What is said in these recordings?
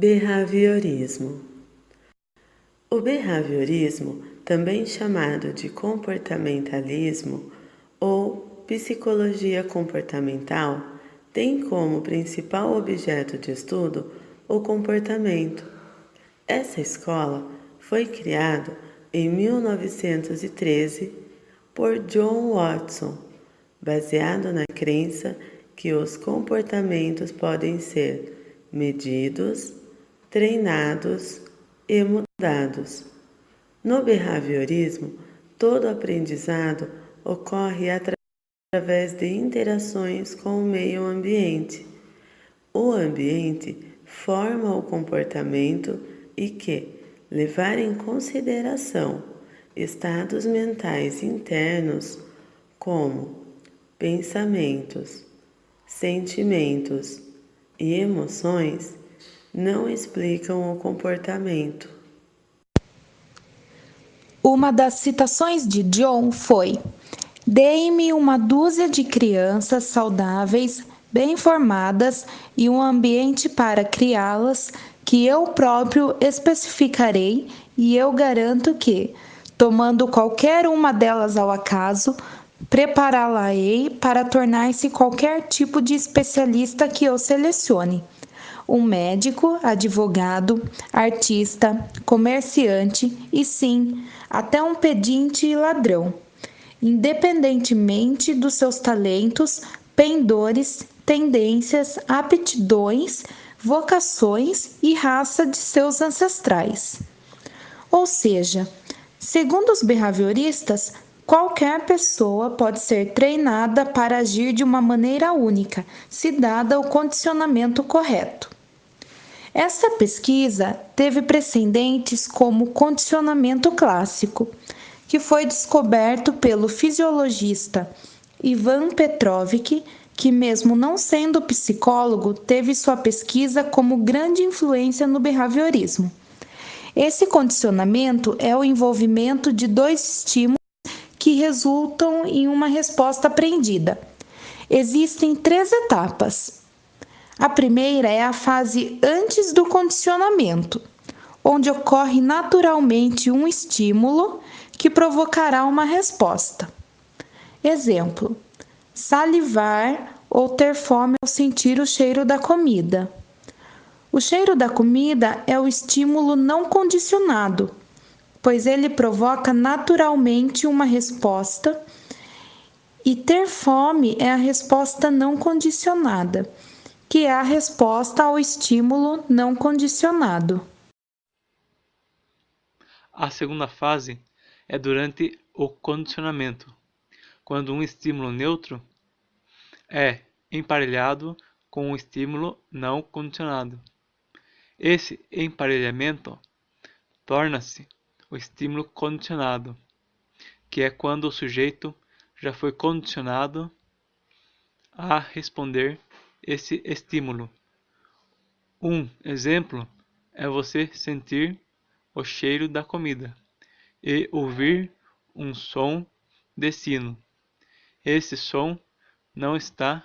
Behaviorismo. O behaviorismo, também chamado de comportamentalismo ou psicologia comportamental, tem como principal objeto de estudo o comportamento. Essa escola foi criada em 1913 por John Watson, baseado na crença que os comportamentos podem ser medidos, treinados e mudados. No behaviorismo, todo aprendizado ocorre através de interações com o meio ambiente. O ambiente forma o comportamento e que levar em consideração estados mentais internos como pensamentos, sentimentos e emoções não explicam o comportamento. Uma das citações de John foi: "Dei-me uma dúzia de crianças saudáveis, bem formadas e um ambiente para criá-las que eu próprio especificarei e eu garanto que, tomando qualquer uma delas ao acaso, prepará-la-ei para tornar-se qualquer tipo de especialista que eu selecione. Um médico, advogado, artista, comerciante e, sim, até um pedinte e ladrão, independentemente dos seus talentos, pendores, tendências, aptidões, vocações e raça de seus ancestrais." Ou seja, segundo os behavioristas, qualquer pessoa pode ser treinada para agir de uma maneira única, se dada o condicionamento correto. Essa pesquisa teve precedentes como condicionamento clássico, que foi descoberto pelo fisiologista Ivan Petrovic, que mesmo não sendo psicólogo, teve sua pesquisa como grande influência no behaviorismo. Esse condicionamento é o envolvimento de dois estímulos que resultam em uma resposta aprendida. Existem 3 etapas. A primeira é a fase antes do condicionamento, onde ocorre naturalmente um estímulo que provocará uma resposta. Exemplo: salivar ou ter fome ao sentir o cheiro da comida. O cheiro da comida é o estímulo não condicionado, pois ele provoca naturalmente uma resposta, e ter fome é a resposta não condicionada, que é a resposta ao estímulo não condicionado. A segunda fase é durante o condicionamento, quando um estímulo neutro é emparelhado com um estímulo não condicionado. Esse emparelhamento torna-se o estímulo condicionado, que é quando o sujeito já foi condicionado a responder esse estímulo. Um exemplo é você sentir o cheiro da comida e ouvir um som de sino. Esse som não está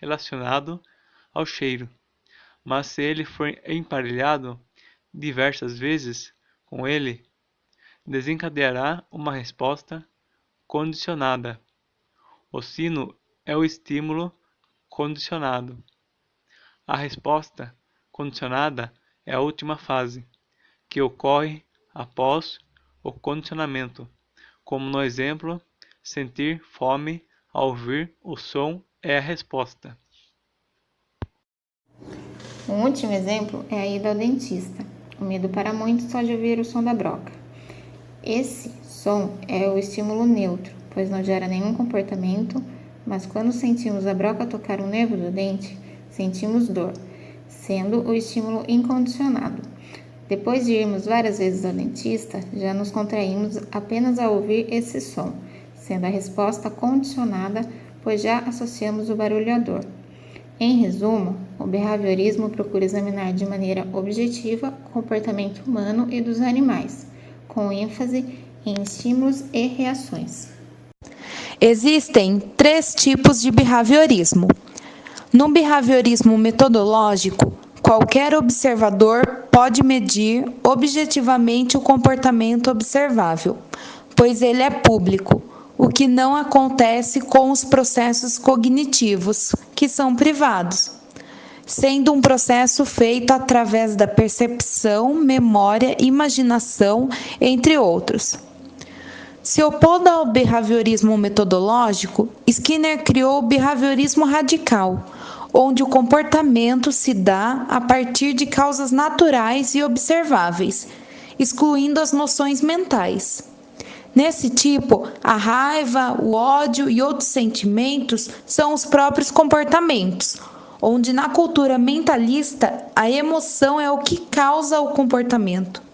relacionado ao cheiro, mas se ele for emparelhado diversas vezes com ele, desencadeará uma resposta condicionada. O sino é o estímulo condicionado. A resposta condicionada é a última fase, que ocorre após o condicionamento, como no exemplo, sentir fome ao ouvir o som é a resposta. Um último exemplo é a ida ao dentista. O medo para muitos só de ouvir o som da broca. Esse som é o estímulo neutro, pois não gera nenhum comportamento, mas quando sentimos a broca tocar um nervo do dente, sentimos dor, sendo o estímulo incondicionado. Depois de irmos várias vezes ao dentista, já nos contraímos apenas ao ouvir esse som, sendo a resposta condicionada, pois já associamos o barulho à dor. Em resumo, o behaviorismo procura examinar de maneira objetiva o comportamento humano e dos animais, com ênfase em estímulos e reações. Existem 3 tipos de behaviorismo. No behaviorismo metodológico, Qualquer observador pode medir objetivamente o comportamento observável, pois ele é público, o que não acontece com os processos cognitivos, que são privados, sendo um processo feito através da percepção, memória, imaginação, entre outros. Se opondo ao behaviorismo metodológico, Skinner criou o behaviorismo radical, onde o comportamento se dá a partir de causas naturais e observáveis, excluindo as noções mentais. Nesse tipo, a raiva, o ódio e outros sentimentos são os próprios comportamentos, onde na cultura mentalista a emoção é o que causa o comportamento.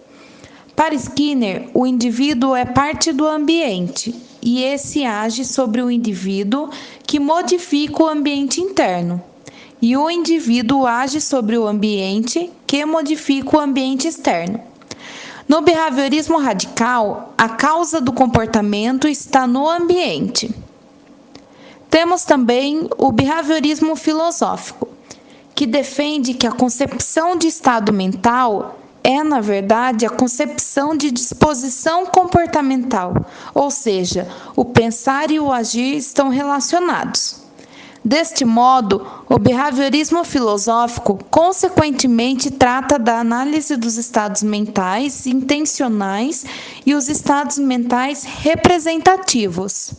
Para Skinner, o indivíduo é parte do ambiente e esse age sobre o indivíduo que modifica o ambiente interno. E o indivíduo age sobre o ambiente que modifica o ambiente externo. No behaviorismo radical, a causa do comportamento está no ambiente. Temos também o behaviorismo filosófico, que defende que a concepção de estado mental é, na verdade, a concepção de disposição comportamental, ou seja, o pensar e o agir estão relacionados. Deste modo, o behaviorismo filosófico, consequentemente, trata da análise dos estados mentais intencionais e os estados mentais representativos.